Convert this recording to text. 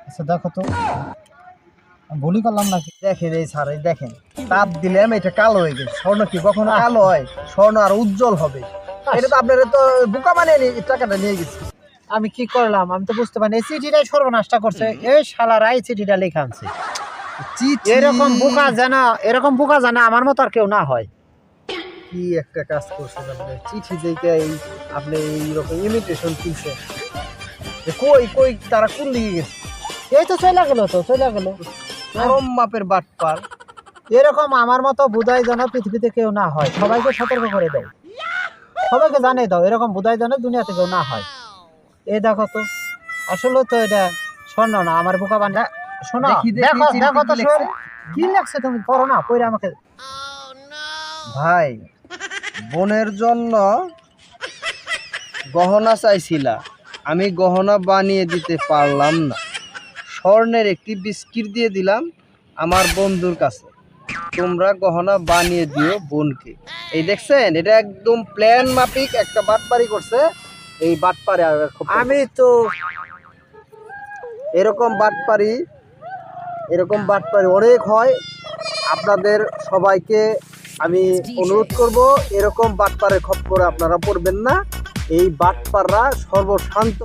আচ্ছা দেখো তো, আমি ভুলই করলাম নাকি। দেখেন এই স্যার, এই দেখেন তাপ দিলাম, এটা কালো হয়ে গেছে। স্বর্ণ কি কখনো কালো হয়? স্বর্ণ আর উজ্জ্বল হবে। এটা তো আপনারা তো বোকা বানিয়ে টাকাটা নিয়ে গেছে। আমি কি করলাম আমি তো বুঝতে পারিনি। এই চিঠিটাই সর্বনাশটা করছে। এই শালারা এই চিঠিটা লেখা আনছে। এরকম বোকা জানা আমার মতো আর কেউ না হয়। কি একটা কাজ করছেন আপনি, চিঠি দেখে এই আপনি এইরকম ইমিটেশন কিনছেন। কই কই তারা কোন দিকে গেছে? এই তো চলে গেল, চরম মাপের বাটপার। এরকম আমার মতো বুধাই যেন পৃথিবীতে কেউ না হয়। সবাইকে সতর্ক করে দাও, সবাইকে জানিয়ে দাও এরকম বুধাই যেন দুনিয়াতে কেউ না হয়। এই দেখো তো, আসলে তো এটা স্বর্ণ না, আমার বোকা বান্ধা। শোনো, দেখি, দেখো চিঠিতে দেখো তো কি লেখছে? কি লাগছে, তুমি করো না পড়ে আমাকে। ভাই, বোনের জন্য গহনা চাইছিলা, আমি গহনা বানিয়ে দিতে পারলাম না। স্বর্ণের একটি বিস্কিট দিয়ে দিলাম আমার বন্ধুর কাছে, তোমরা গহনা বানিয়ে দিও বোনকে। এই দেখছেন, এটা একদম প্ল্যান মাফিক একটা বাটপারি করছে। এই বাটপারে আমি তো এরকম বাটপারি অনেক হয়। আপনাদের সবাইকে আমি অনুরোধ করব, এরকম বাটপারের খপ্পরে আপনারা পড়বেন না। এই বাটপাররা সর্বশান্ত